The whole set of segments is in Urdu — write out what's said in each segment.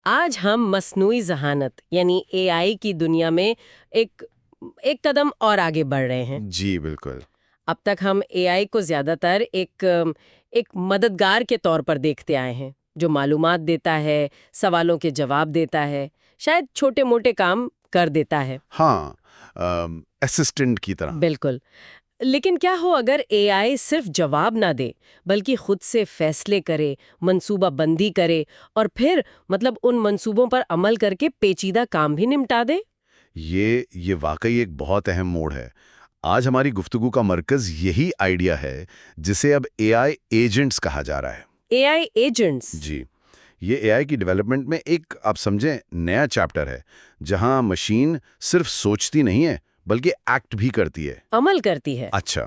آج ہم مصنوعی ذہانت یعنی اے آئی کی دنیا میں ایک ایک قدم اور آگے بڑھ رہے ہیں۔ جی بالکل۔ اب تک ہم اے آئی کو زیادہ تر ایک مددگار کے طور پر دیکھتے آئے ہیں، جو معلومات دیتا ہے، سوالوں کے جواب دیتا ہے، شاید چھوٹے موٹے کام کر دیتا ہے۔ ہاں، اسسٹنٹ کی طرح۔ بالکل۔ لیکن کیا ہو اگر اے آئی صرف جواب نہ دے بلکہ خود سے فیصلے کرے، منصوبہ بندی کرے اور پھر ان منصوبوں پر عمل کر کے پیچیدہ کام بھی نمٹا دے؟ یہ واقعی ایک بہت اہم موڑ ہے۔ آج ہماری گفتگو کا مرکز یہی آئیڈیا ہے، جسے اب اے آئی ایجنٹس کہا جا رہا ہے۔ اے آئی ایجنٹس؟ جی، یہ اے آئی کی ڈیولپمنٹ میں ایک آپ سمجھیں نیا چیپٹر ہے، جہاں مشین صرف سوچتی نہیں ہے بلکہ ایکٹ بھی کرتی ہے، عمل کرتی ہے۔ اچھا،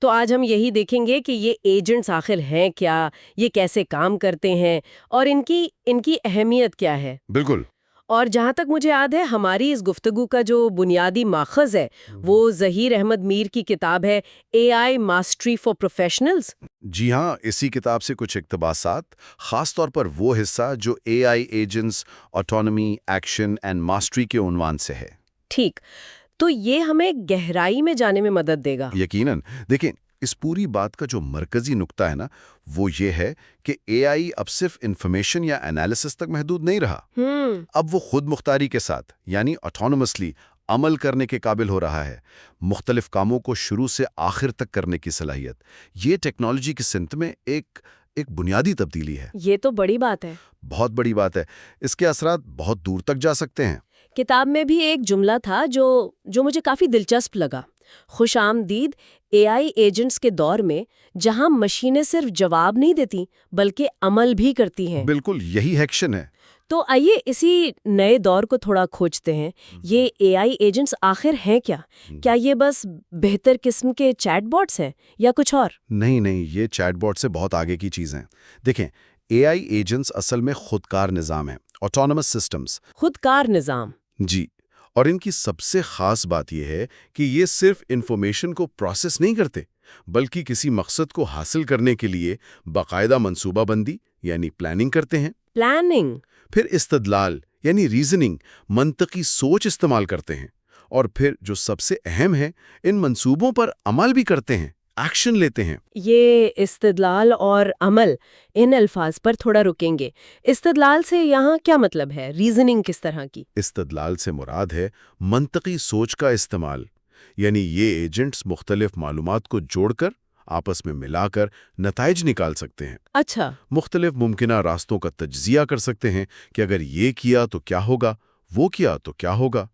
تو آج ہم یہی دیکھیں گے کہ یہ ایجنٹس آخر ہیں کیا، یہ کیسے کام کرتے ہیں اور ان کی اہمیت کیا ہے۔ بالکل۔ اور جہاں تک مجھے یاد ہے ہماری اس گفتگو کا جو بنیادی ماخذ ہے وہ ظہیر احمد میر کی کتاب ہے اے آئی ماسٹری فار پروفیشنلز۔ جی ہاں، اسی کتاب سے کچھ اقتباسات، خاص طور پر وہ حصہ جو اے آئی agents, autonomy, action and mastery کے عنوان سے ہے۔ ٹھیک، تو یہ ہمیں گہرائی میں جانے میں مدد دے گا۔ یقیناً۔ دیکھیں، اس پوری بات کا جو مرکزی نقطہ ہے نا، وہ یہ ہے کہ اے آئی اب صرف انفارمیشن یا انالیسس تک محدود نہیں رہا۔ اب وہ خود مختاری کے ساتھ یعنی آٹونومسلی عمل کرنے کے قابل ہو رہا ہے، مختلف کاموں کو شروع سے آخر تک کرنے کی صلاحیت۔ یہ ٹیکنالوجی کی سمت میں ایک بنیادی تبدیلی ہے۔ یہ تو بڑی بات ہے۔ بہت بڑی بات ہے۔ اس کے اثرات بہت دور تک جا سکتے ہیں۔ کتاب میں بھی ایک جملہ تھا جو مجھے کافی دلچسپ لگا۔ خوش آمدید اے آئی ایجنٹس کے دور میں جہاں مشینیں صرف جواب نہیں دیتی بلکہ عمل بھی کرتی ہیں۔ بالکل، یہی ایکشن ہے۔ تو آئیے اسی نئے دور کو تھوڑا کھوجتے ہیں۔ یہ اے آئی ایجنٹس آخر ہیں کیا؟ کیا یہ بس بہتر قسم کے چیٹ باٹس ہیں یا کچھ اور؟ نہیں، یہ چیٹ باٹ سے بہت آگے کی چیز ہیں۔ دیکھیں، اے آئی ایجنٹس اصل میں خودکار نظام ہیں، آٹونومس سسٹمز۔ خودکار نظام؟ جی، اور ان کی سب سے خاص بات یہ ہے کہ یہ صرف انفارمیشن کو پروسیس نہیں کرتے، بلکہ کسی مقصد کو حاصل کرنے کے لیے باقاعدہ منصوبہ بندی یعنی پلاننگ کرتے ہیں۔ پلاننگ؟ پھر استدلال یعنی ریزننگ، منطقی سوچ استعمال کرتے ہیں، اور پھر جو سب سے اہم ہے، ان منصوبوں پر عمل بھی کرتے ہیں، ایکشن لیتے ہیں۔ یہ استدلال اور عمل، ان الفاظ پر تھوڑا رکیں گے۔ استدلال سے یہاں کیا مطلب ہے؟ ریزننگ کس طرح کی؟ استدلال سے مراد ہے منطقی سوچ کا استعمال، یعنی یہ ایجنٹس مختلف معلومات کو جوڑ کر آپس میں ملا کر نتائج نکال سکتے ہیں۔ اچھا۔ مختلف ممکنہ راستوں کا تجزیہ کر سکتے ہیں کہ اگر یہ کیا تو کیا ہوگا، وہ کیا تو کیا ہوگا،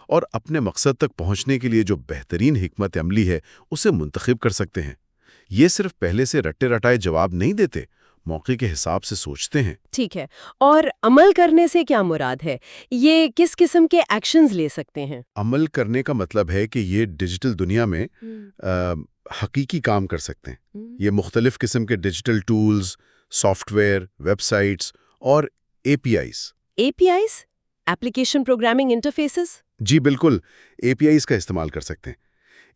اور اپنے مقصد تک پہنچنے کے لیے جو بہترین حکمت عملی ہے اسے منتخب کر سکتے ہیں۔ یہ صرف پہلے سے رٹے رٹائے جواب نہیں دیتے، موقع کے حساب سے سوچتے ہیں۔ ٹھیک ہے، اور عمل کرنے سے کیا مراد ہے؟ یہ کس قسم کے ایکشنز لے سکتے ہیں؟ عمل کرنے کا مطلب ہے کہ یہ ڈیجیٹل دنیا میں حقیقی کام کر سکتے ہیں۔ یہ مختلف قسم کے digital tools, software, websites اور A P Is. A P Is? Application programming interfaces? جی بالکل، اے پی آئیز کا استعمال کر سکتے ہیں۔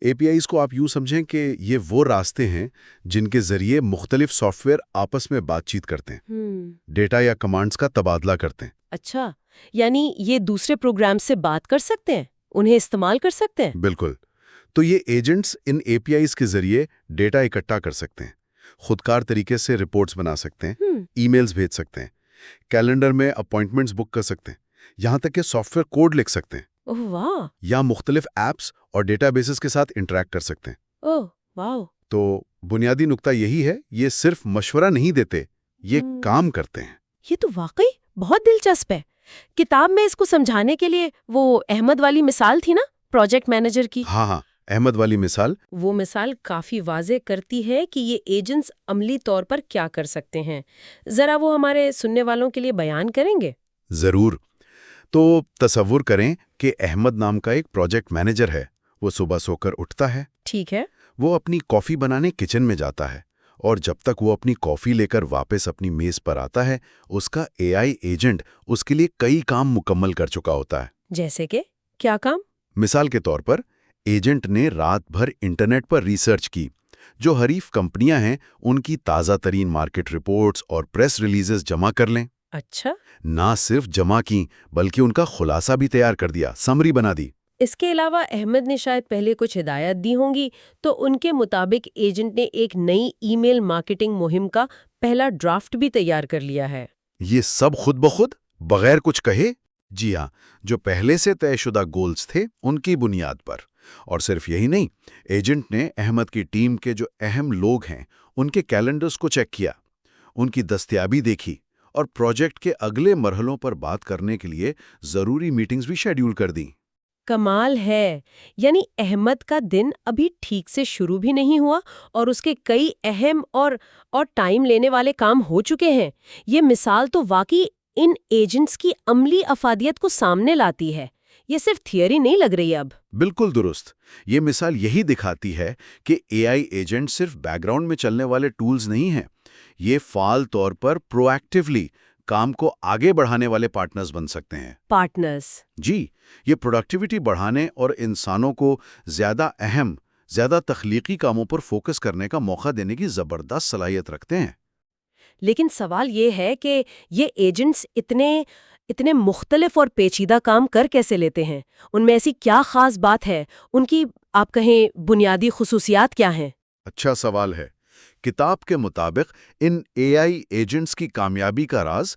اے پی آئیز کو آپ یوں سمجھیں کہ یہ وہ راستے ہیں جن کے ذریعے مختلف سافٹ ویئر آپس میں بات چیت کرتے ہیں، ڈیٹا یا کمانڈز کا تبادلہ کرتے ہیں۔ اچھا، یعنی یہ دوسرے پروگرام سے بات کر سکتے ہیں، انہیں استعمال کر سکتے ہیں؟ بالکل۔ تو یہ ایجنٹس ان اے پی آئیز کے ذریعے ڈیٹا اکٹھا کر سکتے ہیں، خودکار طریقے سے رپورٹس بنا سکتے ہیں، ای میلز بھیج سکتے ہیں، کیلنڈر میں اپائنٹمنٹس بک کر سکتے ہیں، یہاں تک کہ سافٹ ویئر کوڈ لکھ سکتے ہیں، اوہ واہ، یا مختلف ایپس اور ڈیٹا بیسز کے ساتھ انٹریکٹ کر سکتے ہیں۔ اوہ واہ۔ تو بنیادی نقطہ یہی ہے، یہ صرف مشورہ نہیں دیتے، یہ کام کرتے ہیں۔ یہ تو واقعی بہت دلچسپ ہے۔ کتاب میں اس کو سمجھانے کے لیے وہ احمد والی مثال تھی نا، پروجیکٹ مینیجر کی؟ ہاں، احمد والی مثال۔ وہ مثال کافی واضح کرتی ہے کہ یہ ایجنٹس عملی طور پر کیا کر سکتے ہیں۔ ذرا وہ ہمارے سننے والوں کے لیے بیان کریں گے؟ ضرور۔ تو تصور کریں کہ احمد نام کا ایک پروجیکٹ مینیجر ہے۔ وہ صبح سو کر اٹھتا ہے، ٹھیک ہے، وہ اپنی کافی بنانے کچن میں جاتا ہے، اور جب تک وہ اپنی کافی لے کر واپس اپنی میز پر آتا ہے، اس کا اے آئی ایجنٹ اس کے لیے کئی کام مکمل کر چکا ہوتا ہے۔ جیسے کہ کیا کام؟ مثال کے طور پر، ایجنٹ نے رات بھر انٹرنیٹ پر ریسرچ کی، جو حریف کمپنیاں ہیں ان کی تازہ ترین مارکیٹ رپورٹس اور پریس ریلیزز جمع کر لیں۔ اچھا، نہ صرف جمع کی بلکہ ان کا خلاصہ بھی تیار کر دیا، سمری بنا دی۔ اس کے علاوہ احمد نے شاید پہلے کچھ ہدایات دی ہوں گی، تو ان کے مطابق ایجنٹ نے ایک نئی ای میل مارکیٹنگ مہم کا پہلا ڈرافٹ بھی تیار کر لیا ہے۔ یہ سب خود بخود بغیر کچھ کہے؟ جی ہاں، جو پہلے سے طے شدہ گولز تھے ان کی بنیاد پر۔ اور صرف یہی نہیں، ایجنٹ نے احمد کی ٹیم کے جو اہم لوگ ہیں ان کے کیلنڈرز کو چیک کیا، ان کی دستیابی دیکھی اور پروجیکٹ کے اگلے مرحلوں پر بات کرنے کے لیے ضروری میٹنگز بھی شیڈیول کر دیں۔ کمال ہے، یعنی احمد کا دن ابھی ٹھیک سے شروع بھی نہیں ہوا اور اس کے کئی اہم اور ٹائم لینے والے کام ہو چکے ہیں۔ یہ مثال تو واقعی ان ایجنٹس کی عملی افادیت کو سامنے لاتی ہے، یہ صرف تھیوری نہیں لگ رہی اب۔ بالکل درست۔ یہ مثال یہی دکھاتی ہے کہ اے آئی ایجنٹ صرف بیک گراؤنڈ میں چلنے والے ٹولز نہیں ہیں، یہ فعال طور پر پرو ایکٹیولی کام کو آگے بڑھانے والے پارٹنرز بن سکتے ہیں۔ پارٹنرز؟ جی، یہ پروڈکٹیوٹی بڑھانے اور انسانوں کو زیادہ اہم، زیادہ تخلیقی کاموں پر فوکس کرنے کا موقع دینے کی زبردست صلاحیت رکھتے ہیں۔ لیکن سوال یہ ہے کہ یہ ایجنٹس اتنے مختلف اور پیچیدہ کام کر کیسے لیتے ہیں؟ ان میں ایسی کیا خاص بات ہے؟ ان کی آپ کہیں بنیادی خصوصیات کیا ہیں؟ اچھا سوال ہے۔ کتاب کے مطابق ان اے آئی ایجنٹس کی کامیابی کا راز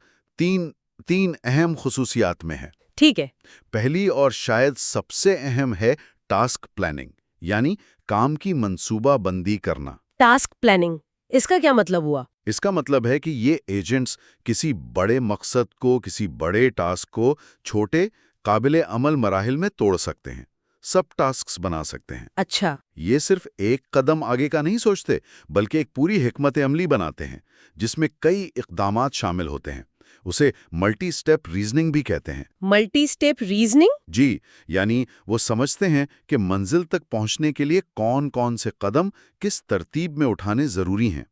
تین اہم خصوصیات میں ہے۔ ٹھیک ہے۔ پہلی اور شاید سب سے اہم ہے ٹاسک پلاننگ، یعنی کام کی منصوبہ بندی کرنا۔ ٹاسک پلاننگ، اس کا کیا مطلب ہوا؟ اس کا مطلب ہے کہ یہ ایجنٹس کسی بڑے مقصد کو، کسی بڑے ٹاسک کو چھوٹے، قابل عمل مراحل میں توڑ سکتے ہیں، سب ٹاسکس بنا سکتے ہیں۔ اچھا۔ یہ صرف ایک قدم آگے کا نہیں سوچتے، بلکہ ایک پوری حکمت عملی بناتے ہیں جس میں کئی اقدامات شامل ہوتے ہیں۔ اسے ملٹی سٹیپ ریزننگ بھی کہتے ہیں۔ Multi step reasoning? جی، یعنی وہ سمجھتے ہیں کہ منزل تک پہنچنے کے لیے کون کون سے قدم کس ترتیب میں اٹھانے ضروری ہیں۔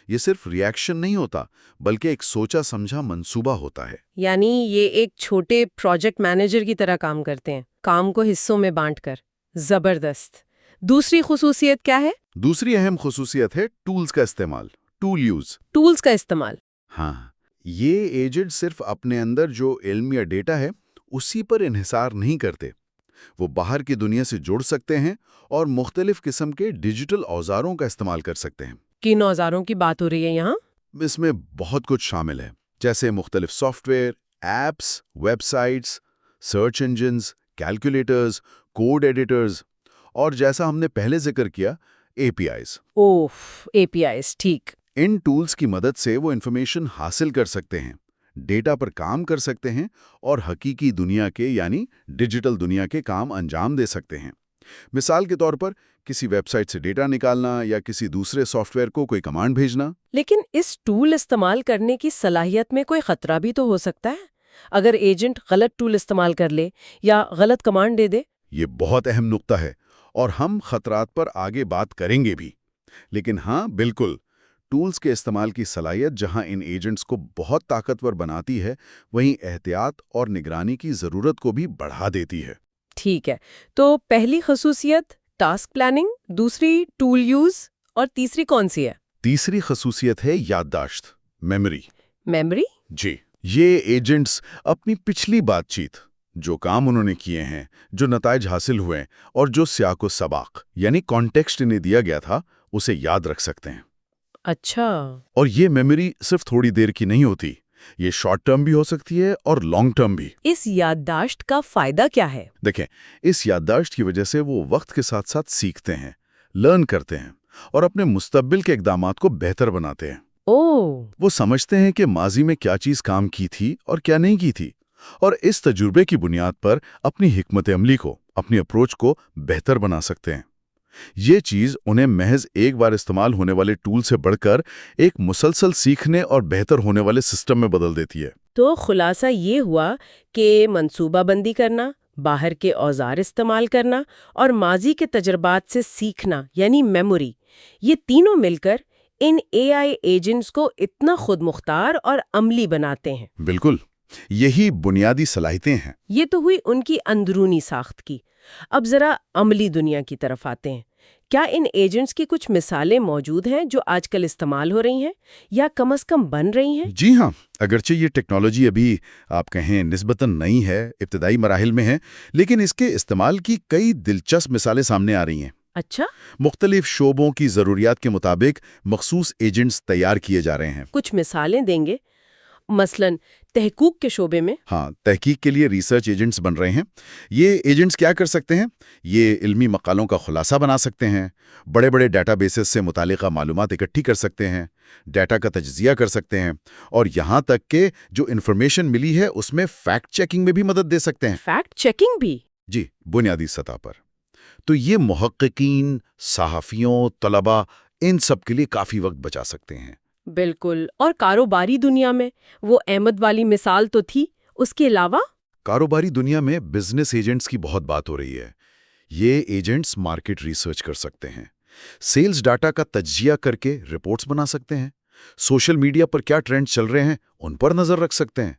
یہ صرف ری ایکشن نہیں ہوتا، بلکہ ایک سوچا سمجھا منصوبہ ہوتا ہے۔ یعنی یہ ایک چھوٹے پروجیکٹ مینیجر کی طرح کام کرتے ہیں، کام کو حصوں میں بانٹ کر۔ زبردست۔ دوسری خصوصیت کیا ہے؟ دوسری اہم خصوصیت ہے ٹولز کا استعمال، ٹول یوز۔ ٹولز کا استعمال؟ ہاں، یہ ایجنٹ صرف اپنے اندر جو علم یا ڈیٹا ہے اسی پر انحصار نہیں کرتے، وہ باہر کی دنیا سے جڑ سکتے ہیں اور مختلف قسم کے ڈیجیٹل اوزاروں کا استعمال کر سکتے ہیں۔ کن اوزاروں کی بات ہو رہی ہے یہاں؟ اس میں بہت کچھ شامل ہے، جیسے مختلف software, apps, web sites, search engines, calculators, code editors, اور جیسا ہم نے پہلے ذکر کیا، اے P Is. A P eyes, ٹھیک۔ ان ٹولز کی مدد سے وہ انفارمیشن حاصل کر سکتے ہیں، ڈیٹا پر کام کر سکتے ہیں اور حقیقی دنیا کے یعنی ڈیجیٹل دنیا کے کام انجام دے سکتے ہیں۔ مثال کے طور پر کسی ویب سائٹ سے ڈیٹا نکالنا یا کسی دوسرے سافٹ ویئر کو کوئی کمانڈ بھیجنا۔ لیکن اس ٹول استعمال کرنے کی صلاحیت میں کوئی خطرہ بھی تو ہو سکتا ہے، اگر ایجنٹ غلط ٹول استعمال کر لے یا غلط کمانڈ دے دے۔ یہ بہت اہم نقطہ ہے اور ہم خطرات پر آگے بات کریں گے بھی۔ لیکن ہاں، بالکل، ٹولز کے استعمال کی صلاحیت جہاں ان ایجنٹس کو بہت طاقتور بناتی ہے، وہیں احتیاط اور نگرانی کی ضرورت کو بھی بڑھا دیتی ہے۔ ٹھیک ہے، تو پہلی خصوصیت ٹاسک پلاننگ، دوسری ٹول یوز، اور تیسری کون سی ہے؟ تیسری خصوصیت ہے یادداشت، میموری۔ میموری؟ جی، یہ ایجنٹس اپنی پچھلی بات چیت، جو کام انہوں نے کیے ہیں، جو نتائج حاصل ہوئے اور جو سیاق و سباق یعنی کانٹیکسٹ انہیں دیا گیا تھا، اسے یاد رکھ سکتے ہیں۔ اچھا۔ اور یہ میموری صرف تھوڑی دیر کی نہیں ہوتی، یہ شارٹ ٹرم بھی ہو سکتی ہے اور لانگ ٹرم بھی۔ اس یادداشت کا فائدہ کیا ہے؟ دیکھیں، اس یادداشت کی وجہ سے وہ وقت کے ساتھ ساتھ سیکھتے ہیں، لرن کرتے ہیں اور اپنے مستقبل کے اقدامات کو بہتر بناتے ہیں۔ وہ سمجھتے ہیں کہ ماضی میں کیا چیز کام کی تھی اور کیا نہیں کی تھی، اور اس تجربے کی بنیاد پر اپنی حکمت عملی کو، اپنی اپروچ کو بہتر بنا سکتے ہیں۔ یہ چیز انہیں محض ایک بار استعمال ہونے والے ٹول سے بڑھ کر ایک مسلسل سیکھنے اور بہتر ہونے والے سسٹم میں بدل دیتی ہے۔ تو خلاصہ یہ ہوا کہ منصوبہ بندی کرنا، باہر کے اوزار استعمال کرنا اور ماضی کے تجربات سے سیکھنا یعنی میموری، یہ تینوں مل کر ان اے آئی ایجنٹس کو اتنا خود مختار اور عملی بناتے ہیں۔ بالکل، یہی بنیادی صلاحیتیں ہیں۔ یہ تو ہوئی ان کی اندرونی ساخت کی۔ اب ذرا عملی دنیا کی طرف آتے ہیں۔ کیا ان ایجنٹس کی کچھ مثالیں موجود ہیں جو آج کل استعمال ہو رہی ہیں یا کم از کم بن رہی ہیں؟ جی ہاں، اگرچہ یہ ٹیکنالوجی ابھی آپ کہیں نسبتاً نئی ہے، ابتدائی مراحل میں ہے، لیکن اس کے استعمال کی کئی دلچسپ مثالیں سامنے آ رہی ہیں۔ اچھا، مختلف شعبوں کی ضروریات کے مطابق مخصوص ایجنٹس تیار کیے جا رہے ہیں۔ کچھ مثالیں دیں گے؟ مثلاً تحقیق کے شعبے میں؟ ہاں، تحقیق کے لیے ریسرچ ایجنٹس بن رہے ہیں۔ یہ ایجنٹس کیا کر سکتے ہیں؟ یہ علمی مقالوں کا خلاصہ بنا سکتے ہیں، بڑے بڑے ڈیٹا بیسز سے متعلقہ معلومات اکٹھی کر سکتے ہیں، ڈیٹا کا تجزیہ کر سکتے ہیں، اور یہاں تک کہ جو انفارمیشن ملی ہے اس میں فیکٹ چیکنگ میں بھی مدد دے سکتے ہیں۔ فیکٹ چیکنگ بھی؟ جی، بنیادی سطح پر۔ تو یہ محققین، صحافیوں، طلباء، ان سب کے لیے کافی وقت بچا سکتے ہیں۔ بالکل، اور کاروباری دنیا میں وہ احمد والی مثال تو تھی، اس کے علاوہ؟ کاروباری دنیا میں بزنس ایجنٹس کی بہت بات ہو رہی ہے۔ یہ ایجنٹس مارکیٹ ریسرچ کر سکتے ہیں، سیلز ڈاٹا کا تجزیہ کر کے رپورٹس بنا سکتے ہیں، سوشل میڈیا پر کیا ٹرینڈ چل رہے ہیں ان پر نظر رکھ سکتے ہیں،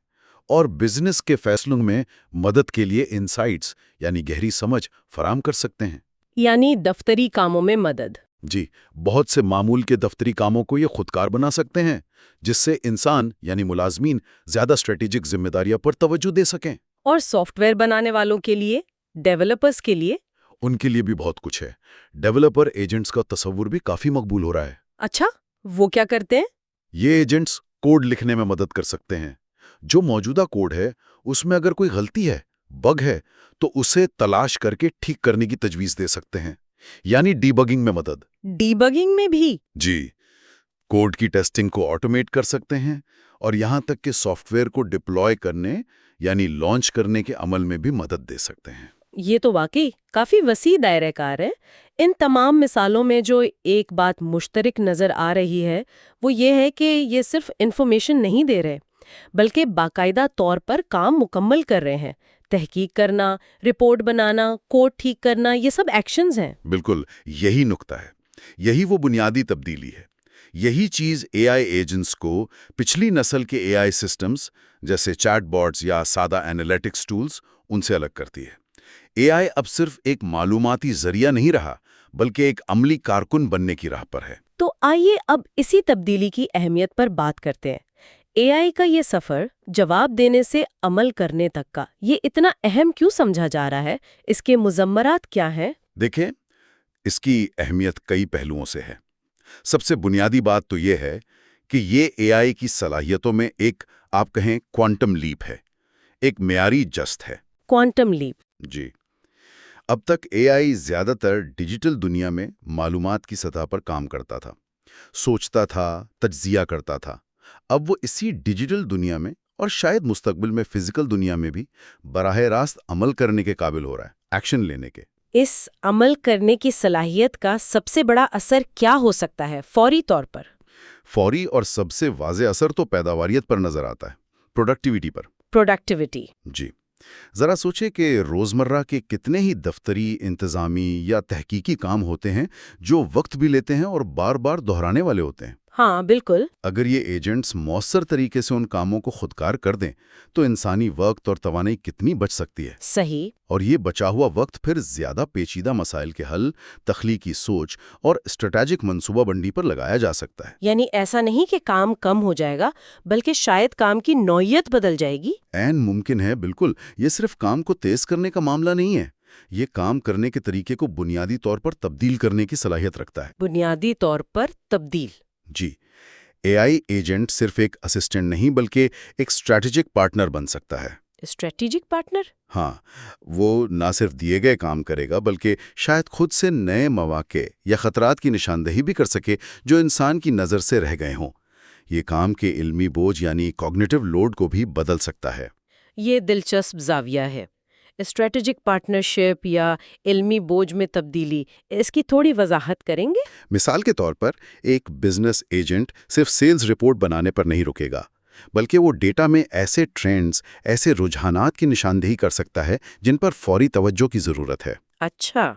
اور بزنس کے فیصلوں میں مدد کے لیے انسائٹس یعنی گہری سمجھ فراہم کر سکتے ہیں۔ یعنی دفتری کاموں میں مدد۔ جی، بہت سے معمول کے دفتری کاموں کو یہ خودکار بنا سکتے ہیں، جس سے انسان یعنی ملازمین زیادہ اسٹریٹجک ذمہ داریوں پر توجہ دے سکیں۔ اور سافٹ ویئر بنانے والوں کے لیے، ڈیولپرز کے لیے؟ ان کے لیے بھی بہت کچھ ہے۔ ڈیولپر ایجنٹس کا تصور بھی کافی مقبول ہو رہا ہے۔ اچھا، وہ کیا کرتے ہیں؟ یہ ایجنٹس کوڈ لکھنے میں مدد کر سکتے ہیں۔ جو موجودہ کوڈ ہے اس میں اگر کوئی غلطی ہے، بگ ہے، تو اسے تلاش کر کے ٹھیک کرنے کی تجویز دے سکتے ہیں، یعنی ڈی بگنگ میں مدد۔ ڈی بگنگ میں بھی؟ جی، کوڈ کی ٹیسٹنگ کو آٹومیٹ کر سکتے ہیں، اور یہاں تک کہ سافٹ ویئر کو ڈپلوائے کرنے یعنی لانچ کرنے کے عمل میں بھی مدد دے سکتے ہیں۔ یہ تو واقعی کافی وسیع دائرہ کار ہے۔ ان تمام مثالوں میں جو ایک بات مشترک نظر آ رہی ہے وہ یہ ہے کہ یہ صرف انفارمیشن نہیں دے رہے، بلکہ باقاعدہ طور پر کام مکمل کر رہے ہیں۔ تحقیق کرنا، رپورٹ بنانا، کوڈ ٹھیک کرنا، یہ سب ایکشنز ہیں۔ بالکل، یہی نقطہ ہے، یہی وہ بنیادی تبدیلی ہے۔ یہی چیز اے آئی ایجنٹس کو پچھلی نسل کے اے آئی سسٹمز جیسے چیٹ باٹس یا سادہ اینالیٹکس ٹولز ان سے الگ کرتی ہے۔ اے آئی اب صرف ایک معلوماتی ذریعہ نہیں رہا، بلکہ ایک عملی کارکن بننے کی راہ پر ہے۔ تو آئیے اب اسی تبدیلی کی اہمیت پر بات کرتے ہیں۔ اے آئی کا یہ سفر جواب دینے سے عمل کرنے تک کا یہ اتنا اہم کیوں سمجھا جا رہا ہے؟ اس کے مضمرات کیا ہیں؟ دیکھیں، اس کی اہمیت کئی پہلوؤں سے ہے۔ سب سے بنیادی بات تو یہ ہے کہ یہ اے آئی کی صلاحیتوں میں ایک آپ کہیں کوانٹم لیپ ہے، ایک معیاری جست ہے۔ کوانٹم لیپ؟ جی، اب تک اے آئی زیادہ تر ڈیجیٹل دنیا میں معلومات کی سطح پر کام کرتا تھا، سوچتا تھا، تجزیہ کرتا تھا۔ اب وہ اسی ڈیجیٹل دنیا میں اور شاید مستقبل میں فزیکل دنیا میں بھی براہ راست عمل کرنے کے قابل ہو رہا ہے، ایکشن لینے کے۔ اس عمل کرنے کی صلاحیت کا سب سے بڑا اثر کیا ہو سکتا ہے فوری طور پر؟ فوری اور سب سے واضح اثر تو پیداواریت پر نظر آتا ہے، پروڈکٹیوٹی پر۔ پروڈکٹیوٹی؟ جی، ذرا سوچیں کہ روزمرہ کے کتنے ہی دفتری، انتظامی یا تحقیقی کام ہوتے ہیں جو وقت بھی لیتے ہیں اور بار بار دہرانے والے ہوتے ہیں۔ ہاں بالکل۔ اگر یہ ایجنٹس مؤثر طریقے سے ان کاموں کو خودکار کر دیں تو انسانی وقت اور توانائی کتنی بچ سکتی ہے۔ صحیح۔ اور یہ بچا ہوا وقت پھر زیادہ پیچیدہ مسائل کے حل، تخلیقی سوچ اور اسٹریٹجک منصوبہ بندی پر لگایا جا سکتا ہے۔ یعنی ایسا نہیں کہ کام کم ہو جائے گا، بلکہ شاید کام کی نوعیت بدل جائے گی۔ عین ممکن ہے، بالکل۔ یہ صرف کام کو تیز کرنے کا معاملہ نہیں ہے، یہ کام کرنے کے طریقے کو بنیادی طور پر تبدیل کرنے کی صلاحیت رکھتا ہے۔ بنیادی طور پر تبدیل؟ جی، اے آئی ایجنٹ صرف ایک اسسٹنٹ نہیں بلکہ ایک اسٹریٹجک پارٹنر بن سکتا ہے۔ Strategic partner? ہاں، وہ نہ صرف دیے گئے کام کرے گا بلکہ شاید خود سے نئے مواقع یا خطرات کی نشاندہی بھی کر سکے جو انسان کی نظر سے رہ گئے ہوں۔ یہ کام کے علمی بوجھ یعنی کوگنیٹو لوڈ کو بھی بدل سکتا ہے۔ یہ دلچسپ زاویہ ہے۔ اسٹریٹجک پارٹنرشپ یا علمی بوجھ میں تبدیلی، اس کی تھوڑی وضاحت کریں گے؟ مثال کے طور پر ایک بزنس ایجنٹ صرف سیلز رپورٹ بنانے پر نہیں رکے گا، بلکہ وہ ڈیٹا میں ایسے ٹرینڈز، ایسے رجحانات کی نشاندہی کر سکتا ہے جن پر فوری توجہ کی ضرورت ہے۔ اچھا۔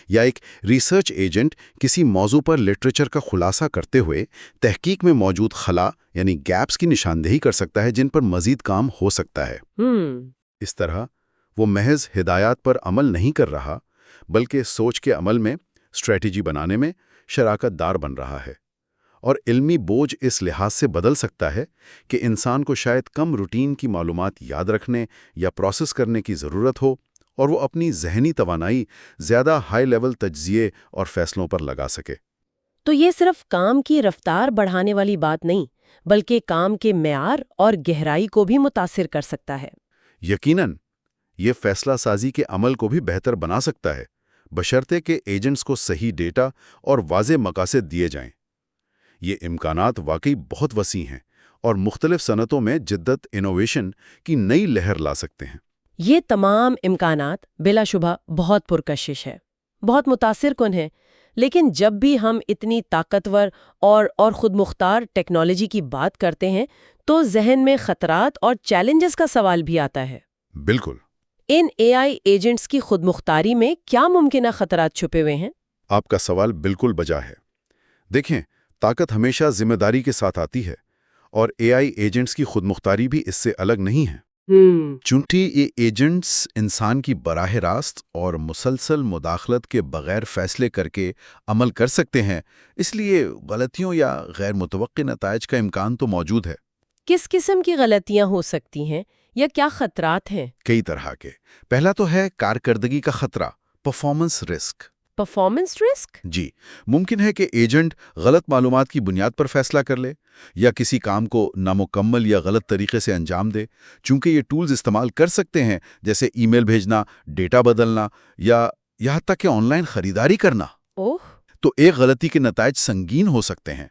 یا ایک ریسرچ ایجنٹ کسی موضوع پر لٹریچر کا خلاصہ کرتے ہوئے تحقیق میں موجود خلا یعنی گیپس کی نشاندہی کر سکتا ہے جن پر مزید کام ہو سکتا ہے۔ اس طرح وہ محض ہدایات پر عمل نہیں کر رہا، بلکہ سوچ کے عمل میں اسٹریٹجی بنانے میں شراکت دار بن رہا ہے، اور علمی بوجھ اس لحاظ سے بدل سکتا ہے کہ انسان کو شاید کم روٹین کی معلومات یاد رکھنے یا پروسیس کرنے کی ضرورت ہو، اور وہ اپنی ذہنی توانائی زیادہ ہائی لیول تجزیے اور فیصلوں پر لگا سکے۔ تو یہ صرف کام کی رفتار بڑھانے والی بات نہیں، بلکہ کام کے معیار اور گہرائی کو بھی متاثر کر سکتا ہے۔ یقیناً یہ فیصلہ سازی کے عمل کو بھی بہتر بنا سکتا ہے، بشرطے کہ ایجنٹس کو صحیح ڈیٹا اور واضح مقاصد دیے جائیں۔ یہ امکانات واقعی بہت وسیع ہیں اور مختلف صنعتوں میں جدت انوویشن کی نئی لہر لا سکتے ہیں۔ یہ تمام امکانات بلا شبہ بہت پرکشش ہے، بہت متاثر کن ہے، لیکن جب بھی ہم اتنی طاقتور اور خود مختار ٹیکنالوجی کی بات کرتے ہیں تو ذہن میں خطرات اور چیلنجز کا سوال بھی آتا ہے۔ بالکل۔ ان اے آئی ایجنٹس کی خود مختاری میں کیا ممکنہ خطرات چھپے ہوئے ہیں؟ آپ کا سوال بالکل بجا ہے۔ دیکھیں، طاقت ہمیشہ ذمہ داری کے ساتھ آتی ہے، اور اے آئی ایجنٹس کی خود مختاری بھی اس سے الگ نہیں ہے۔ چونکہ یہ ایجنٹس انسان کی براہ راست اور مسلسل مداخلت کے بغیر فیصلے کر کے عمل کر سکتے ہیں، اس لیے غلطیوں یا غیر متوقع نتائج کا امکان تو موجود ہے۔ کس قسم کی غلطیاں ہو سکتی ہیں یا کیا خطرات ہیں؟ کئی طرح کے۔ پہلا تو ہے کارکردگی کا خطرہ، پرفارمنس رسک۔ Performance risk? جی، ممکن ہے کہ ایجنٹ غلط معلومات کی بنیاد پر فیصلہ کر لے، یا کسی کام کو نامکمل یا غلط طریقے سے انجام دے۔ چونکہ یہ ٹولز استعمال کر سکتے ہیں، جیسے ای میل بھیجنا، ڈیٹا بدلنا، یا یہاں تک کہ آن لائن خریداری کرنا، تو ایک غلطی کے نتائج سنگین ہو سکتے ہیں۔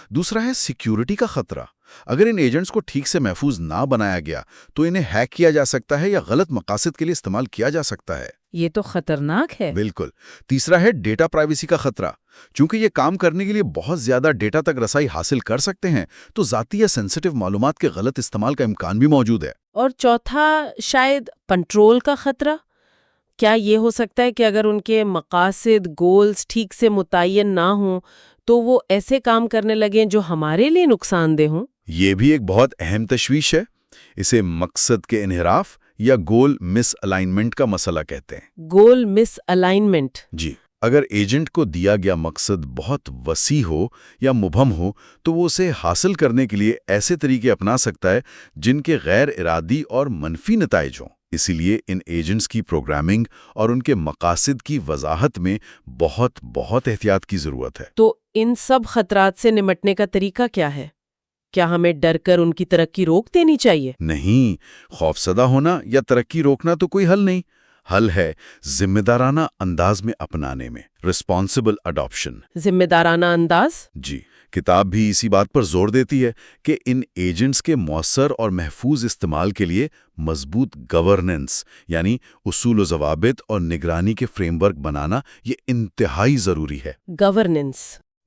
دوسرا ہے سیکیورٹی کا خطرہ۔ اگر ان ایجنٹس کو ٹھیک سے محفوظ نہ بنایا گیا تو انہیں ہیک کیا جا سکتا ہے یا غلط مقاصد کے لیے استعمال کیا جا سکتا ہے۔ یہ تو خطرناک ہے۔ بالکل۔ تیسرا ہے ڈیٹا پرائیویسی کا خطرہ۔ چونکہ یہ کام کرنے کے لیے بہت زیادہ ڈیٹا تک رسائی حاصل کر سکتے ہیں، تو ذاتی یا سینسٹیو معلومات کے غلط استعمال کا امکان بھی موجود ہے۔ اور چوتھا شاید کنٹرول کا خطرہ۔ کیا یہ ہو سکتا ہے کہ اگر ان کے مقاصد، گولز ٹھیک سے متعین نہ ہوں تو وہ ایسے کام کرنے لگیں جو ہمارے لیے نقصان دہ ہوں؟ یہ بھی ایک بہت اہم تشویش ہے۔ اسے مقصد کے انحراف یا گول مس الائنمنٹ کا مسئلہ کہتے ہیں۔ گول مس الائنمنٹ؟ جی، اگر ایجنٹ کو دیا گیا مقصد بہت وسیع ہو یا مبہم ہو تو وہ اسے حاصل کرنے کے لیے ایسے طریقے اپنا سکتا ہے جن کے غیر ارادی اور منفی نتائج ہوں۔ اسی لیے ان ایجنٹس کی پروگرامنگ اور ان کے مقاصد کی وضاحت میں بہت احتیاط کی ضرورت ہے۔ تو ان سب خطرات سے نمٹنے کا طریقہ کیا ہے؟ کیا ہمیں ڈر کر ان کی ترقی روک دینی چاہیے؟ نہیں، خوفزدہ ہونا یا ترقی روکنا تو کوئی حل نہیں۔ حل ہے ذمہ دارانہ انداز میں اپنانے میں، ریسپانسبل اڈاپشن۔ ذمہ دارانہ انداز؟ جی، کتاب بھی اسی بات پر زور دیتی ہے کہ ان ایجنٹس کے مؤثر اور محفوظ استعمال کے لیے مضبوط گورننس، یعنی اصول و ضوابط اور نگرانی کے فریم ورک بنانا، یہ انتہائی ضروری ہے۔ گورننس۔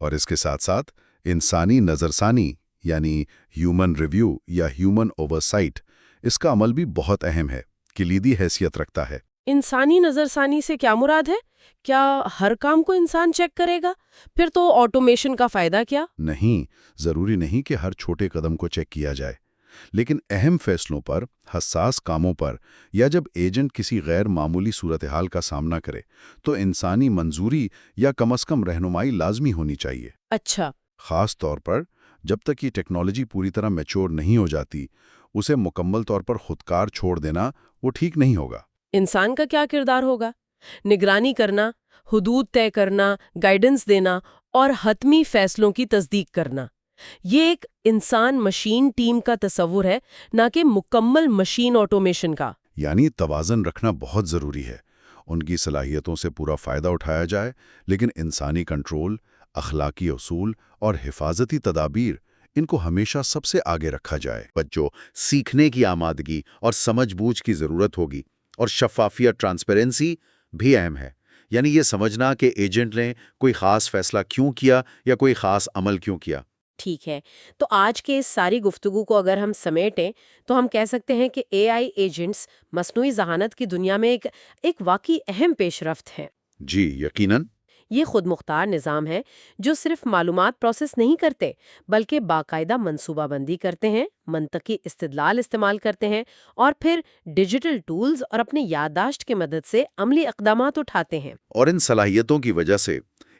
اور اس کے ساتھ ساتھ انسانی نظرثانی، یعنی ہیومن ریویو یا ہیومن اوورسائٹ، اس کا عمل بھی بہت اہم ہے، کلیدی حیثیت رکھتا ہے۔ انسانی نظر ثانی سے کیا مراد ہے؟ کیا ہر کام کو انسان چیک کرے گا؟ پھر تو آٹومیشن کا فائدہ کیا؟ نہیں، ضروری نہیں کہ ہر چھوٹے قدم کو چیک کیا جائے، لیکن اہم فیصلوں پر، حساس کاموں پر، یا جب ایجنٹ کسی غیر معمولی صورتحال کا سامنا کرے تو انسانی منظوری یا کم از کم رہنمائی لازمی ہونی چاہیے۔ اچھا۔ خاص طور پر جب تک یہ ٹیکنالوجی پوری طرح میچور نہیں ہو جاتی، اسے مکمل طور پر خودکار چھوڑ دینا وہ ٹھیک نہیں ہوگا۔ انسان کا کیا کردار ہوگا؟ نگرانی کرنا، حدود طے کرنا، گائیڈنس دینا اور حتمی فیصلوں کی تصدیق کرنا۔ یہ ایک انسان مشین ٹیم کا تصور ہے، نہ کہ مکمل مشین آٹومیشن کا۔ یعنی توازن رکھنا بہت ضروری ہے۔ ان کی صلاحیتوں سے پورا فائدہ اٹھایا جائے، لیکن انسانی کنٹرول، اخلاقی اصول اور حفاظتی تدابیر، ان کو ہمیشہ سب سے آگے رکھا جائے۔ بچوں، سیکھنے کی آمادگی اور سمجھ بوجھ کی ضرورت ہوگی، اور شفافیت، ٹرانسپیرنسی بھی اہم ہے۔ یعنی یہ سمجھنا کہ ایجنٹ نے کوئی خاص فیصلہ کیوں کیا یا کوئی خاص عمل کیوں کیا۔ ٹھیک ہے، تو آج کے اس ساری گفتگو کو اگر ہم سمیٹیں تو ہم کہہ سکتے ہیں کہ اے آئی ایجنٹس مصنوعی ذہانت کی دنیا میں ایک واقعی اہم پیش رفت ہے۔ جی، یقیناً۔ یہ خود مختار نظام ہے جو صرف معلومات پروسیس نہیں کرتے بلکہ باقاعدہ منصوبہ بندی کرتے ہیں، منطقی استدلال استعمال کرتے ہیں اور پھر ڈیجیٹل ٹولز اور اپنی یادداشت کی مدد سے عملی اقدامات اٹھاتے ہیں۔ اور ان صلاحیتوں کی وجہ سے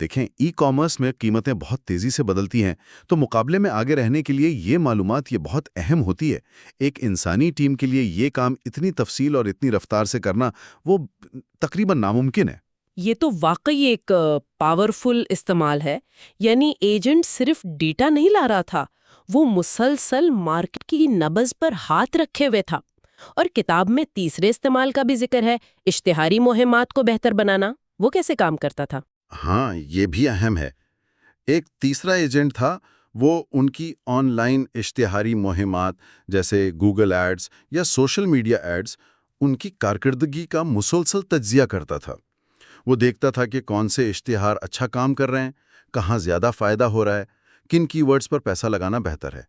دیکھیں ای کامرس میں قیمتیں بہت تیزی سے بدلتی ہیں، تو مقابلے میں آگے رہنے کے لیے یہ معلومات یہ بہت اہم ہوتی ہے۔ ایک انسانی ٹیم کے لیے یہ کام اتنی تفصیل اور اتنی رفتار سے کرنا وہ تقریباً ناممکن ہے۔ یہ تو واقعی ایک پاورفل استعمال ہے، یعنی ایجنٹ صرف ڈیٹا نہیں لا رہا تھا، وہ مسلسل مارکیٹ کی نبض پر ہاتھ رکھے ہوئے تھا۔ اور کتاب میں تیسرے استعمال کا بھی ذکر ہے، اشتہاری مہمات کو بہتر بنانا۔ وہ کیسے کام کرتا تھا؟ ہاں، یہ بھی اہم ہے۔ ایک تیسرا ایجنٹ تھا، وہ ان کی آن لائن اشتہاری مہمات جیسے گوگل ایڈز یا سوشل میڈیا ایڈز، ان کی کارکردگی کا مسلسل تجزیہ کرتا تھا۔ وہ دیکھتا تھا کہ کون سے اشتہار اچھا کام کر رہے ہیں، کہاں زیادہ فائدہ ہو رہا ہے، کن کی ورڈز پر پیسہ لگانا بہتر ہے،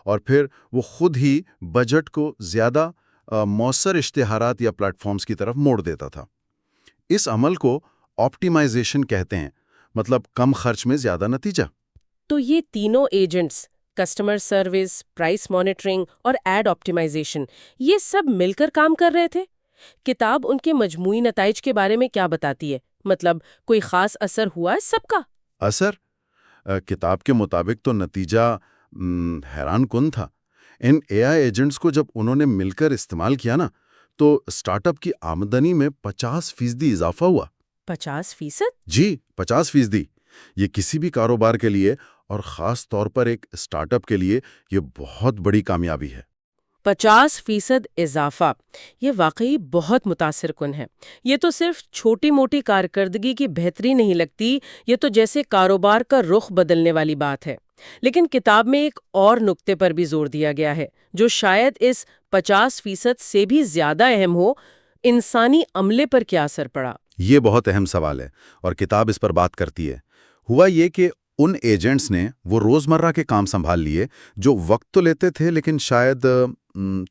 اور پھر وہ خود ہی بجٹ کو زیادہ مؤثر اشتہارات یا پلیٹ فارمز کی طرف موڑ دیتا تھا۔ اس عمل کو آپٹیمائزیشن کہتے ہیں، مطلب کم خرچ میں زیادہ نتیجہ۔ تو یہ تینوں agents, customer service, price monitoring اور ایڈ آپٹیمائزیشن، یہ سب مل کر کام کر رہے تھے۔ کتاب ان کے مجموعی نتائج کے بارے میں کیا بتاتی ہے؟ مطلب کوئی خاص اثر ہوا ہے سب کا؟ اثر کتاب کے مطابق تو نتیجہ حیران کن تھا۔ ان اے آئی ایجنٹس کو جب انہوں نے مل کر استعمال کیا نا، تو اسٹارٹ اپ کی آمدنی میں 50% اضافہ ہوا۔ 50%؟ جی، 50%۔ یہ کسی بھی کاروبار کے لیے اور خاص طور پر ایک اسٹارٹ اپ کے لیے یہ بہت بڑی کامیابی ہے۔ 50% اضافہ، یہ واقعی بہت متاثر کن ہے۔ یہ تو صرف چھوٹی موٹی کارکردگی کی بہتری نہیں لگتی، یہ تو جیسے کاروبار کا رخ بدلنے والی بات ہے۔ لیکن کتاب میں ایک اور نقطے پر بھی زور دیا گیا ہے، جو شاید اس 50% سے بھی زیادہ اہم ہو: انسانی عملے پر کیا اثر پڑا۔ یہ بہت اہم سوال ہے، اور کتاب اس پر بات کرتی ہے۔ ہوا یہ کہ ان ایجنٹس نے وہ روزمرہ کے کام سنبھال لیے جو وقت تو لیتے تھے لیکن شاید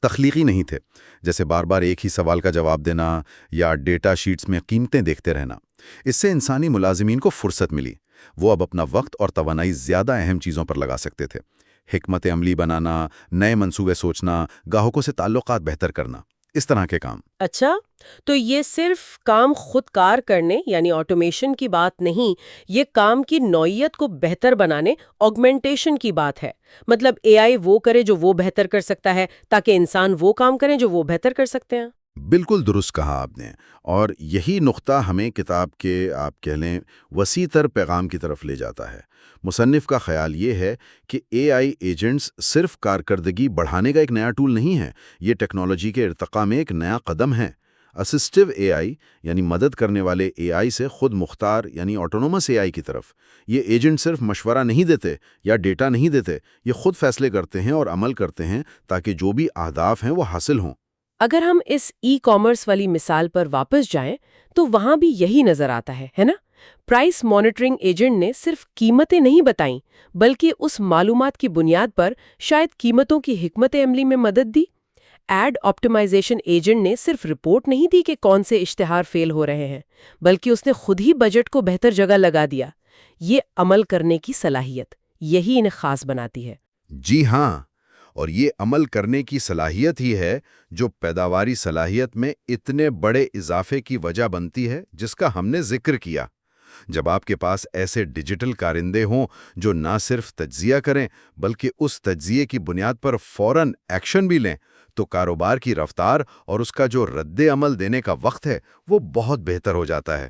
تخلیقی نہیں تھے، جیسے بار بار ایک ہی سوال کا جواب دینا یا ڈیٹا شیٹس میں قیمتیں دیکھتے رہنا۔ اس سے انسانی ملازمین کو فرصت ملی، وہ اب اپنا وقت اور توانائی زیادہ اہم چیزوں پر لگا سکتے تھے: حکمت عملی بنانا، نئے منصوبے سوچنا، گاہکوں سے تعلقات بہتر کرنا، اس طرح کے کام۔ اچھا، تو یہ صرف کام خود کار کرنے یعنی آٹومیشن کی بات نہیں، یہ کام کی نوعیت کو بہتر بنانے، آگمنٹیشن کی بات ہے۔ مطلب اے آئی وہ کرے جو وہ بہتر کر سکتا ہے، تاکہ انسان وہ کام کریں جو وہ بہتر کر سکتے ہیں۔ بالکل درست کہا آپ نے، اور یہی نقطہ ہمیں کتاب کے آپ کہہ لیں وسیع تر پیغام کی طرف لے جاتا ہے۔ مصنف کا خیال یہ ہے کہ اے آئی ایجنٹس صرف کارکردگی بڑھانے کا ایک نیا ٹول نہیں ہے، یہ ٹیکنالوجی کے ارتقاء میں ایک نیا قدم ہے۔ اسسٹیو اے آئی یعنی مدد کرنے والے اے آئی سے خود مختار یعنی آٹونومس اے آئی کی طرف۔ یہ ایجنٹ صرف مشورہ نہیں دیتے یا ڈیٹا نہیں دیتے، یہ خود فیصلے کرتے ہیں اور عمل کرتے ہیں تاکہ جو بھی اہداف ہیں وہ حاصل ہوں۔ اگر ہم اس ای کامرس والی مثال پر واپس جائیں تو وہاں بھی یہی نظر آتا ہے نا؟ پرائس مانیٹرنگ ایجنٹ نے صرف قیمتیں نہیں بتائیں، بلکہ اس معلومات کی بنیاد پر شاید قیمتوں کی حکمت عملی میں مدد دی۔ ایڈ آپٹیمائزیشن ایجنٹ نے صرف رپورٹ نہیں دی کہ کون سے اشتہار فیل ہو رہے ہیں، بلکہ اس نے خود ہی بجٹ کو بہتر جگہ لگا دیا۔ یہ عمل کرنے کی صلاحیت، یہی انہیں خاص بناتی ہے۔ جی ہاں، اور یہ عمل کرنے کی صلاحیت ہی ہے جو پیداواری صلاحیت میں اتنے بڑے اضافے کی وجہ بنتی ہے جس کا ہم نے ذکر کیا۔ جب آپ کے پاس ایسے ڈیجیٹل کارندے ہوں جو نہ صرف تجزیہ کریں بلکہ اس تجزیے کی بنیاد پر فوراً ایکشن بھی لیں، تو کاروبار کی رفتار اور اس کا جو رد عمل دینے کا وقت ہے وہ بہت بہتر ہو جاتا ہے۔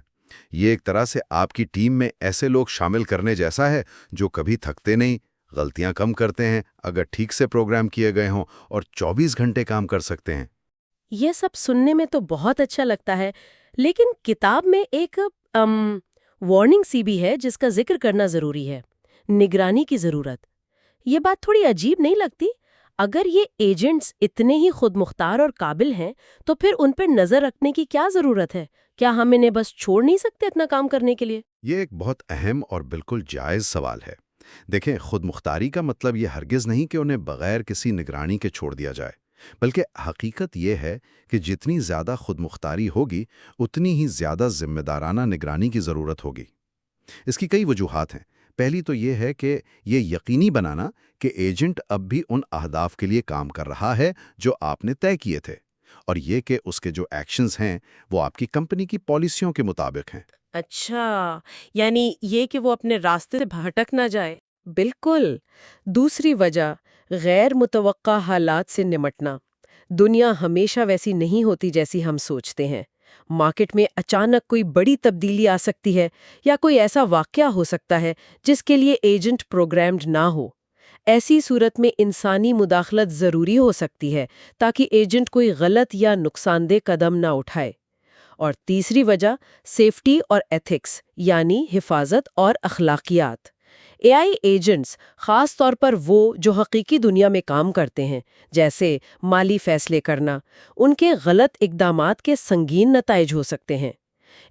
یہ ایک طرح سے آپ کی ٹیم میں ایسے لوگ شامل کرنے جیسا ہے جو کبھی تھکتے نہیں، غلطیاں کم کرتے ہیں اگر ٹھیک سے پروگرام کیے گئے ہوں، اور 24 گھنٹے کام کر سکتے ہیں۔ یہ سب سننے میں تو بہت اچھا لگتا ہے، لیکن کتاب میں ایک وارننگ سی بھی ہے جس کا ذکر کرنا ضروری ہے: نگرانی کی ضرورت۔ یہ بات تھوڑی عجیب نہیں لگتی؟ اگر یہ ایجنٹس اتنے ہی خود مختار اور قابل ہیں تو پھر ان پر نظر رکھنے کی کیا ضرورت ہے؟ کیا ہم انہیں بس چھوڑ نہیں سکتے اپنا کام کرنے کے لیے؟ یہ ایک بہت اہم اور بالکل جائز سوال ہے۔ دیکھیں، خود مختاری کا مطلب یہ ہرگز نہیں کہ انہیں بغیر کسی نگرانی کے چھوڑ دیا جائے، بلکہ حقیقت یہ ہے کہ جتنی زیادہ خود مختاری ہوگی اتنی ہی زیادہ ذمہ دارانہ نگرانی کی ضرورت ہوگی۔ اس کی کئی وجوہات ہیں۔ پہلی تو یہ ہے کہ یہ یقینی بنانا کہ ایجنٹ اب بھی ان اہداف کے لیے کام کر رہا ہے جو آپ نے طے کیے تھے، اور یہ کہ اس کے جو ایکشنز ہیں وہ آپ کی کمپنی کی پالیسیوں کے مطابق ہیں۔ اچھا، یعنی یہ کہ وہ اپنے راستے سے بھٹک نہ جائے۔ بالکل۔ دوسری وجہ، غیر متوقع حالات سے نمٹنا۔ دنیا ہمیشہ ویسی نہیں ہوتی جیسی ہم سوچتے ہیں۔ مارکیٹ میں اچانک کوئی بڑی تبدیلی آ سکتی ہے یا کوئی ایسا واقعہ ہو سکتا ہے جس کے لیے ایجنٹ پروگرامڈ نہ ہو۔ ایسی صورت میں انسانی مداخلت ضروری ہو سکتی ہے تاکہ ایجنٹ کوئی غلط یا نقصان دہ قدم نہ اٹھائے۔ اور تیسری وجہ، سیفٹی اور ایتھکس، یعنی حفاظت اور اخلاقیات۔ اے آئی ایجنٹس، خاص طور پر وہ جو حقیقی دنیا میں کام کرتے ہیں، جیسے مالی فیصلے کرنا، ان کے غلط اقدامات کے سنگین نتائج ہو سکتے ہیں۔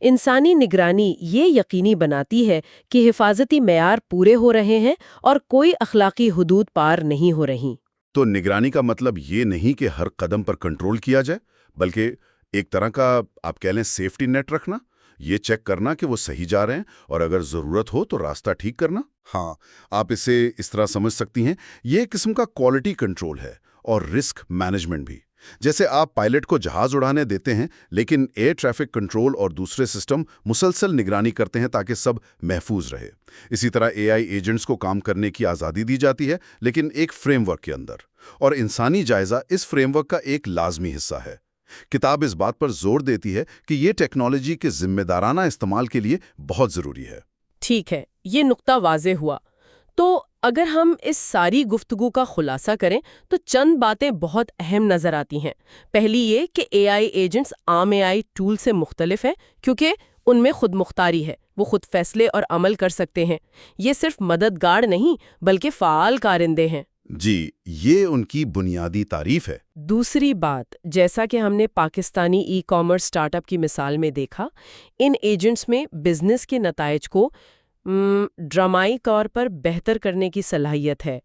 انسانی نگرانی یہ یقینی بناتی ہے کہ حفاظتی معیار پورے ہو رہے ہیں اور کوئی اخلاقی حدود پار نہیں ہو رہی۔ تو نگرانی کا مطلب یہ نہیں کہ ہر قدم پر کنٹرول کیا جائے، بلکہ ایک طرح کا آپ کہہ لیں سیفٹی نیٹ رکھنا، یہ چیک کرنا کہ وہ صحیح جا رہے ہیں اور اگر ضرورت ہو تو راستہ ٹھیک کرنا۔ ہاں، آپ اسے اس طرح سمجھ سکتی ہیں، یہ ایک قسم کا کوالٹی کنٹرول ہے اور رسک مینجمنٹ بھی۔ جیسے آپ پائلٹ کو جہاز اڑانے دیتے ہیں لیکن ایئر ٹریفک کنٹرول اور دوسرے سسٹم مسلسل نگرانی کرتے ہیں تاکہ سب محفوظ رہے۔ اسی طرح اے آئی ایجنٹس کو کام کرنے کی آزادی دی جاتی ہے لیکن ایک فریم ورک کے اندر، اور انسانی جائزہ اس فریم ورک کا ایک لازمی حصہ ہے۔ کتاب اس بات پر زور دیتی ہے کہ یہ ٹیکنالوجی کے ذمہ دارانہ استعمال کے لیے بہت ضروری ہے۔ ٹھیک ہے، یہ نقطہ واضح ہوا۔ تو اگر ہم اس ساری گفتگو کا خلاصہ کریں تو چند باتیں بہت اہم نظر آتی ہیں۔ پہلی یہ کہ اے آئی ایجنٹس عام اے آئی ٹول سے مختلف ہیں کیونکہ ان میں خود مختاری ہے، وہ خود فیصلے اور عمل کر سکتے ہیں۔ یہ صرف مددگار نہیں بلکہ فعال کارندے ہیں۔ جی، یہ ان کی بنیادی تعریف ہے۔ دوسری بات، جیسا کہ ہم نے پاکستانی ای کامرس سٹارٹ اپ کی مثال میں دیکھا، ان ایجنٹس میں بزنس کے نتائج کو ڈرامائی طور پر بہتر کرنے کی صلاحیت ہے۔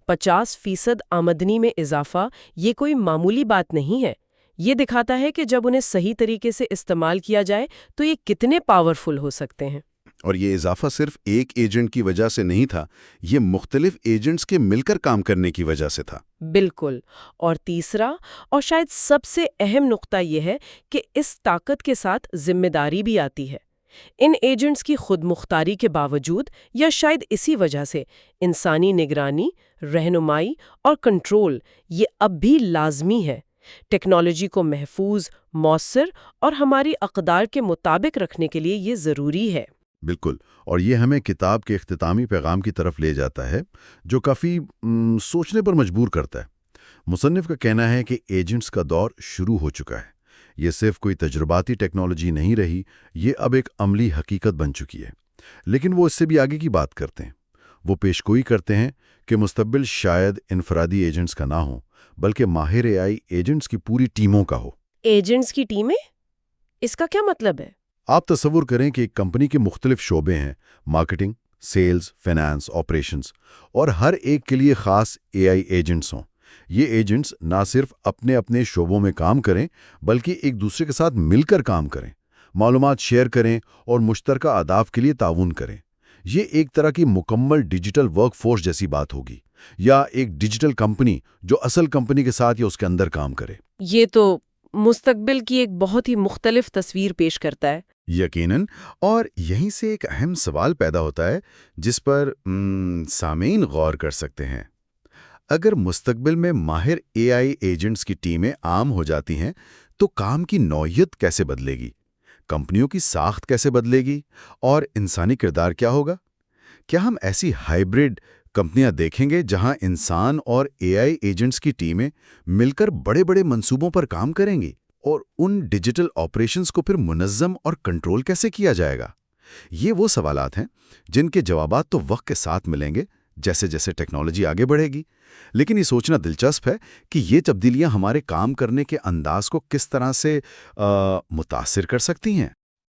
50% آمدنی میں اضافہ یہ کوئی معمولی بات نہیں ہے۔ یہ دکھاتا ہے کہ جب انہیں صحیح طریقے سے استعمال کیا جائے تو یہ کتنے پاورفل ہو سکتے ہیں۔ اور یہ اضافہ صرف ایک ایجنٹ کی وجہ سے نہیں تھا، یہ مختلف ایجنٹس کے مل کر کام کرنے کی وجہ سے تھا۔ بالکل۔ اور تیسرا اور شاید سب سے اہم نقطہ یہ ہے کہ اس طاقت کے ساتھ ذمہ داری بھی آتی ہے۔ ان ایجنٹس کی خود مختاری کے باوجود یا شاید اسی وجہ سے انسانی نگرانی، رہنمائی اور کنٹرول یہ اب بھی لازمی ہے۔ ٹیکنالوجی کو محفوظ، مؤثر اور ہماری اقدار کے مطابق رکھنے کے لیے یہ ضروری ہے۔ بالکل، اور یہ ہمیں کتاب کے اختتامی پیغام کی طرف لے جاتا ہے جو کافی سوچنے پر مجبور کرتا ہے۔ مصنف کا کہنا ہے کہ ایجنٹس کا دور شروع ہو چکا ہے۔ یہ صرف کوئی تجرباتی ٹیکنالوجی نہیں رہی، یہ اب ایک عملی حقیقت بن چکی ہے۔ لیکن وہ اس سے بھی آگے کی بات کرتے ہیں۔ وہ پیشگوئی کرتے ہیں کہ مستقبل شاید انفرادی ایجنٹس کا نہ ہو بلکہ ماہر اے آئی ایجنٹس کی پوری ٹیموں کا ہو۔ ایجنٹس کی ٹیمیں؟ اس کا کیا مطلب ہے؟ آپ تصور کریں کہ ایک کمپنی کے مختلف شعبے ہیں، مارکیٹنگ، سیلز، فائنانس، آپریشنز، اور ہر ایک کے لیے خاص اے آئی ایجنٹس ہوں۔ یہ ایجنٹس نہ صرف اپنے اپنے شعبوں میں کام کریں بلکہ ایک دوسرے کے ساتھ مل کر کام کریں، معلومات شیئر کریں اور مشترکہ اہداف کے لیے تعاون کریں۔ یہ ایک طرح کی مکمل ڈیجیٹل ورک فورس جیسی بات ہوگی، یا ایک ڈیجیٹل کمپنی جو اصل کمپنی کے ساتھ یا اس کے اندر کام کرے۔ یہ تو مستقبل کی ایک بہت ہی مختلف تصویر پیش کرتا ہے۔ یقیناً، اور یہیں سے ایک اہم سوال پیدا ہوتا ہے جس پر سامعین غور کر سکتے ہیں۔ اگر مستقبل میں ماہر اے آئی ایجنٹس کی ٹیمیں عام ہو جاتی ہیں تو کام کی نوعیت کیسے بدلے گی؟ کمپنیوں کی ساخت کیسے بدلے گی؟ اور انسانی کردار کیا ہوگا؟ کیا ہم ایسی ہائبرڈ کمپنیاں دیکھیں گے جہاں انسان اور اے آئی ایجنٹس کی ٹیمیں مل کر بڑے بڑے منصوبوں پر کام کریں گی؟ اور ان ڈیجیٹل آپریشنز کو پھر منظم اور کنٹرول کیسے کیا جائے گا؟ یہ وہ سوالات ہیں جن کے جوابات تو وقت کے ساتھ ملیں گے جیسے جیسے ٹیکنالوجی آگے بڑھے گی۔ لیکن یہ سوچنا دلچسپ ہے کہ یہ تبدیلیاں ہمارے کام کرنے کے انداز کو کس طرح سے متاثر کر سکتی ہیں۔